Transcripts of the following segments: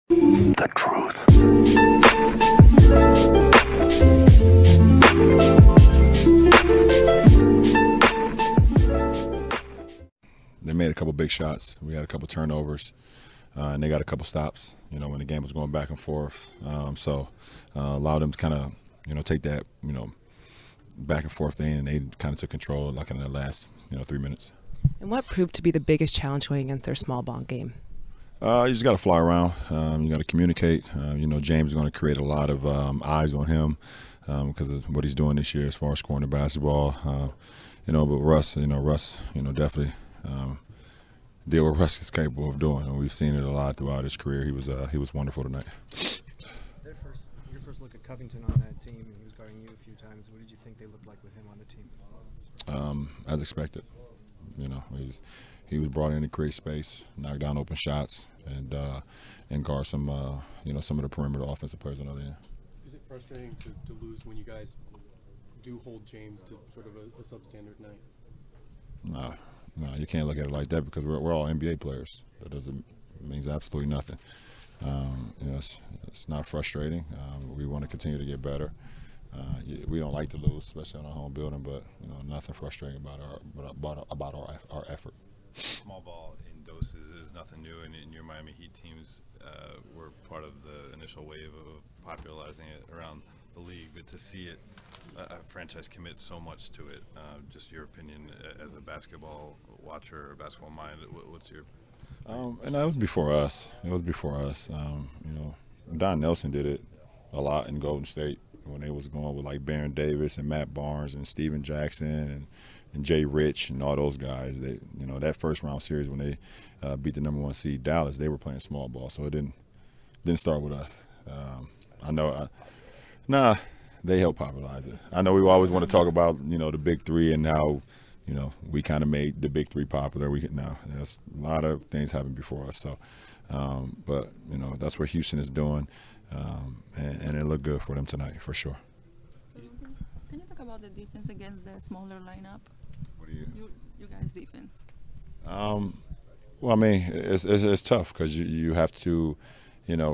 The truth. They made a couple big shots. We had a couple turnovers, and they got a couple stops. When the game was going back and forth, so allowed them to kind of take that back and forth thing, and they kind of took control like in the last 3 minutes. And what proved to be the biggest challenge going against their small ball game? You just got to fly around. You got to communicate. James is going to create a lot of eyes on him because of what he's doing this year as far as scoring the basketball. But Russ, definitely deal what Russ is capable of doing, and we've seen it a lot throughout his career. He was wonderful tonight. Your first look at Covington on that team, and he was guarding you a few times. What did you think they looked like with him on the team? As expected. He was brought in to create space, knock down open shots, and guard some of the perimeter offensive players on the other end. Is it frustrating to lose when you guys do hold James to sort of a substandard night? No, you can't look at it like that because we're all NBA players. That means absolutely nothing. It's not frustrating. We want to continue to get better. We don't like to lose, especially on our home building, but nothing frustrating about our effort. Small ball in doses is nothing new, and your Miami Heat teams were part of the initial wave of popularizing it around the league. But to see it, a franchise commit so much to it, just your opinion as a basketball watcher or basketball mind, what's your? And that was before us. Don Nelson did it a lot in Golden State when they was going with like Baron Davis and Matt Barnes and Steven Jackson and Jay Rich and all those guys. They, that first round series when they beat the #1 seed Dallas, they were playing small ball, so it didn't start with us. They helped popularize it. I know we always want to talk about the big three and how we kind of made the big three popular. There's a lot of things happened before us. So, but that's what Houston is doing, and it looked good for them tonight for sure. Can you talk about the defense against the smaller lineup? What do you guys' defense? Well, I mean, it's tough because you have to,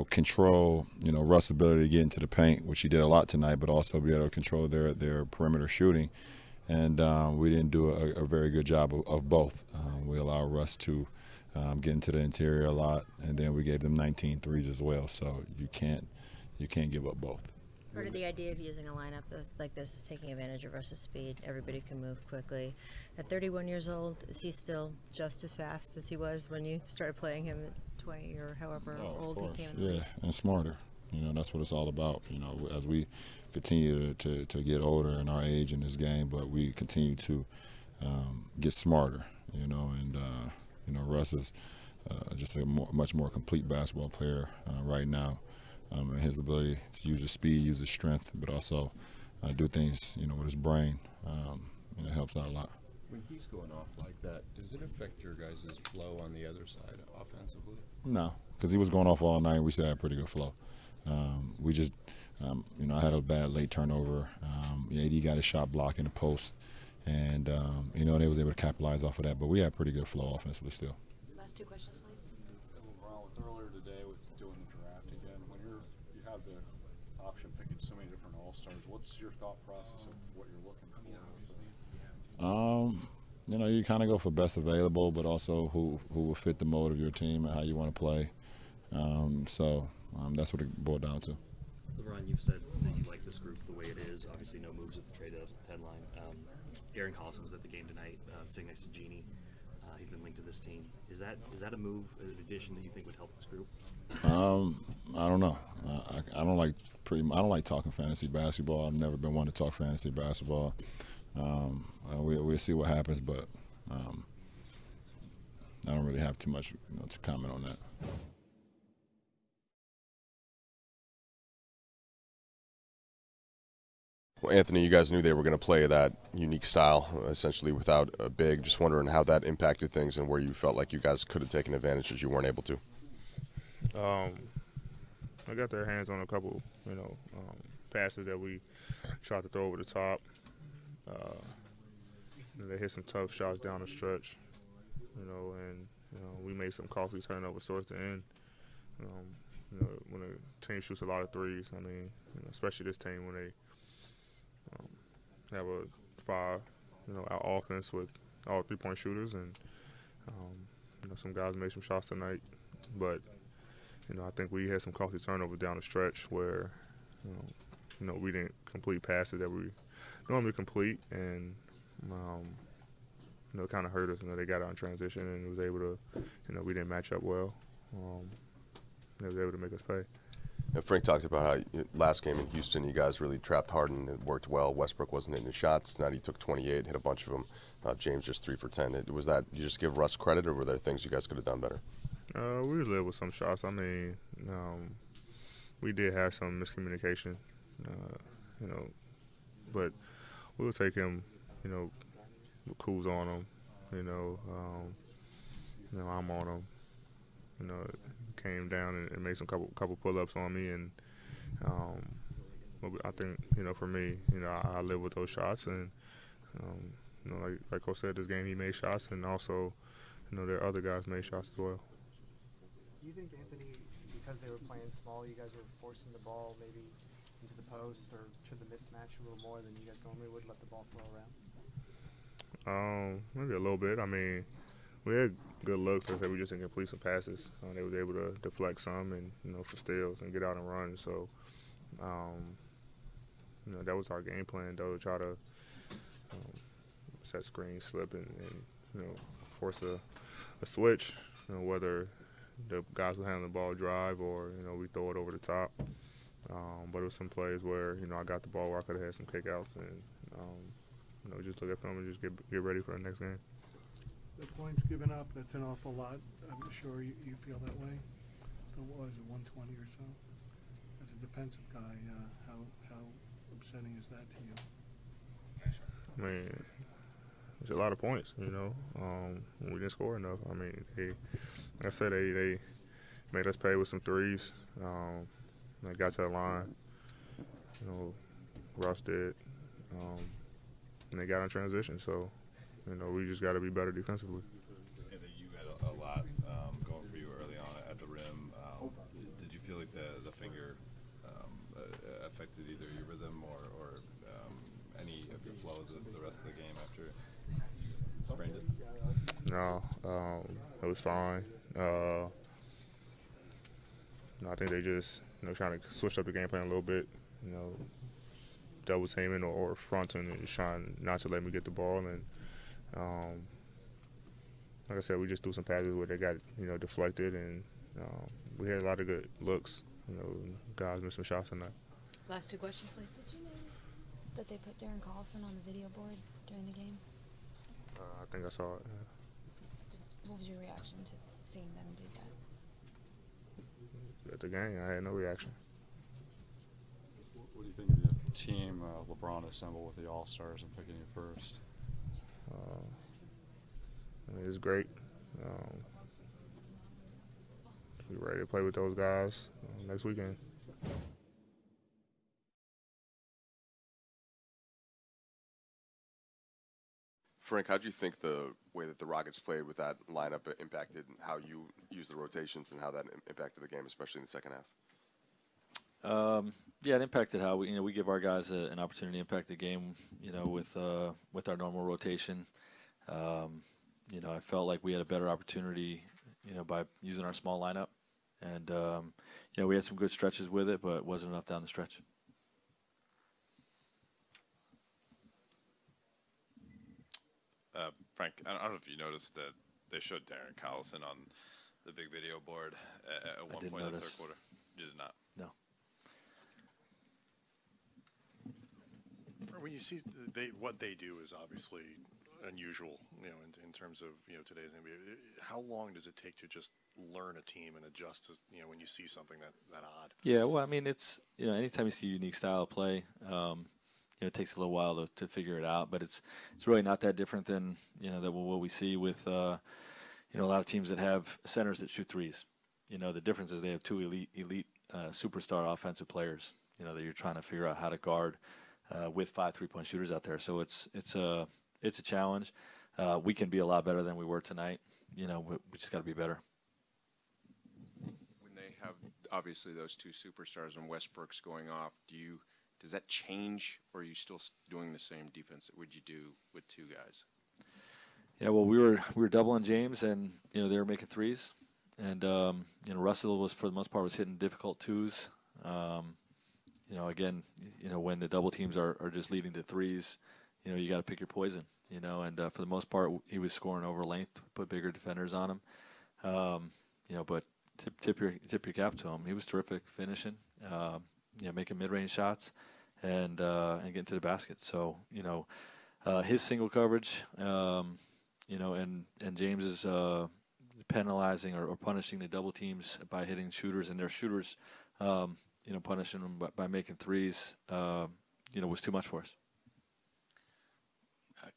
control, Russ's ability to get into the paint, which he did a lot tonight, but also be able to control their perimeter shooting. And we didn't do a very good job of both. We allowed Russ to get into the interior a lot, and then we gave them 19 threes as well. So you can't give up both. Part of the idea of using a lineup like this is taking advantage of Russ's speed. Everybody can move quickly. At 31 years old, is he still just as fast as he was when you started playing him at 20 or however old he came? Yeah, and smarter. That's what it's all about. As we continue to get older in our age in this game, but we continue to get smarter. Russ is just a much more complete basketball player right now. And his ability to use his speed, use his strength, but also do things, with his brain, helps out a lot. When he's going off like that, does it affect your guys' flow on the other side offensively? No, because he was going off all night. We still had pretty good flow. We just, I had a bad late turnover. AD got his shot blocked in the post, and they was able to capitalize off of that. But we had pretty good flow offensively still. Last two questions, please. LeBron, with earlier today with doing the draft again, when you have the option picking so many different all-stars, what's your thought process of what you're looking for? You kind of go for best available, but also who will fit the mold of your team and how you want to play. That's what it boiled down to. LeBron, you've said that you like this group the way it is. Obviously, no moves at the trade deadline. Darren Collison was at the game tonight, sitting next to Genie. He's been linked to this team. Is that a move, an addition that you think would help this group? I don't know. I don't like talking fantasy basketball. I've never been one to talk fantasy basketball. We'll see what happens, but I don't really have too much to comment on that. Well, Anthony, you guys knew they were going to play that unique style, essentially without a big. Just wondering how that impacted things and where you felt like you guys could have taken advantage that you weren't able to. I got their hands on a couple, passes that we tried to throw over the top. They hit some tough shots down the stretch, and we made some costly turnovers towards the end. It team shoots a lot of threes. I mean, especially this team when they have a 5, out offense with all 3-point shooters, and some guys made some shots tonight, but I think we had some costly turnovers down the stretch where we didn't complete passes that we normally complete, and it kind of hurt us. They got out in transition and was able to, we didn't match up well. They was able to make us pay. Frank talked about how last game in Houston, you guys really trapped hard and it worked well. Westbrook wasn't hitting his shots. Tonight he took 28, hit a bunch of them. James just 3 for 10. Was that you just give Russ credit, or were there things you guys could have done better? We lived with some shots. I mean, we did have some miscommunication, but we'll take him, with coups on him. I'm on him. Came down and made some couple pull-ups on me, and I think for me, I live with those shots, and like Coach said, this game he made shots, and also there are other guys made shots as well. Do you think, Anthony, because they were playing small, you guys were forcing the ball maybe into the post or to the mismatch a little more than you guys normally would, let the ball flow around? Maybe a little bit. I mean, we had good looks. Like I said, we just didn't complete some passes. They was able to deflect some and for steals and get out and run. So, that was our game plan, though, to try to set screens, slip, and force a switch. Whether the guys would handle the ball drive or we throw it over the top. But it was some plays where I got the ball where I could have had some kickouts and just look at film and just get ready for the next game. The points given up, that's an awful lot. I'm sure you feel that way. So what was it, 120 or so? As a defensive guy, how upsetting is that to you? I mean, it's a lot of points, we didn't score enough. I mean, like I said, they made us pay with some threes. They got to the line. Russ did. And they got in transition, so we just got to be better defensively. And you had a lot going for you early on at the rim. Did you feel like the finger affected either your rhythm or any of your flows the rest of the game after you sprained it? No, it was fine. I think they just trying to switch up the game plan a little bit. Double teaming or fronting and just trying not to let me get the ball. And like I said, we just threw some passes where they got deflected, and we had a lot of good looks. Guys missed some shots tonight. Last 2 questions, please. Did you notice that they put Darren Collison on the video board during the game? I think I saw it. Yeah. What was your reaction to seeing them do that? At the game, I had no reaction. What do you think of the team LeBron assembled with the All-Stars and picking you first? I mean, it's great. We're ready to play with those guys next weekend. Frank, how do you think the way that the Rockets played with that lineup impacted how you used the rotations and how that impacted the game, especially in the second half? Yeah, it impacted how we give our guys an opportunity to impact the game. With our normal rotation. I felt like we had a better opportunity, by using our small lineup, and we had some good stretches with it, but it wasn't enough down the stretch. Frank, I don't know if you noticed that they showed Darren Collison on the big video board at one point in the third quarter. You did not? No. When you see what they do is obviously unusual, in terms of today's NBA. How long does it take to just learn a team and adjust to when you see something that odd? Yeah, well, I mean, it's anytime you see a unique style of play, it takes a little while to figure it out, but it's really not that different than what we see with a lot of teams that have centers that shoot threes. The difference is they have 2 elite superstar offensive players. That you're trying to figure out how to guard with 5 3-point shooters out there. So it's a challenge. We can be a lot better than we were tonight. We just got to be better. When they have obviously those two superstars and Westbrook's going off. Does that change, or are you still doing the same defense that would you do with two guys? Yeah, well, we were doubling James, and they were making threes, and Russell was for the most part was hitting difficult twos. Again, when the double teams are just leading to threes, you got to pick your poison. And for the most part, he was scoring over length, put bigger defenders on him. But tip your cap to him. He was terrific finishing, making mid-range shots, and getting to the basket. So his single coverage, and James is penalizing or punishing the double teams by hitting shooters, and their shooters, punishing them by making threes, was too much for us.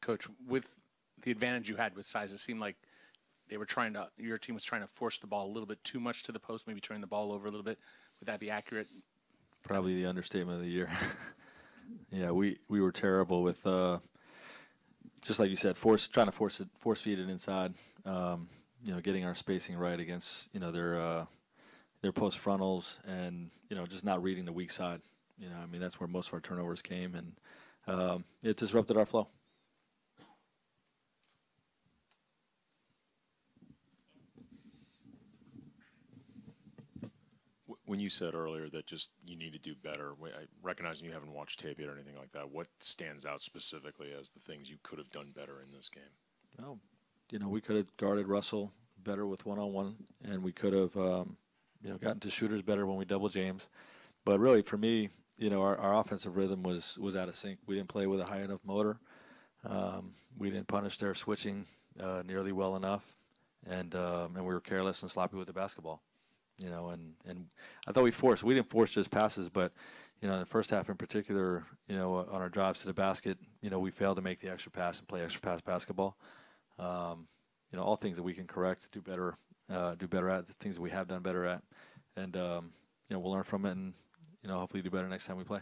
Coach, with the advantage you had with size, it seemed like your team was trying to force the ball a little bit too much to the post, maybe turning the ball over a little bit. Would that be accurate? Probably the understatement of the year. Yeah, we were terrible with, just like you said, trying to force feed it inside. Getting our spacing right against their post frontals, and just not reading the weak side. That's where most of our turnovers came, and it disrupted our flow. When you said earlier that just you need to do better, recognizing you haven't watched tape yet or anything like that, what stands out specifically as the things you could have done better in this game? No, we could have guarded Russell better with one-on-one, and we could have, gotten to shooters better when we double James. But really, for me, our offensive rhythm was out of sync. We didn't play with a high enough motor. We didn't punish their switching nearly well enough, and we were careless and sloppy with the basketball. And I thought we didn't force just passes, but in the first half in particular, on our drives to the basket, we failed to make the extra pass and play extra pass basketball. All things that we can correct, do better at, the things that we have done better at, and we'll learn from it, and hopefully do better next time we play.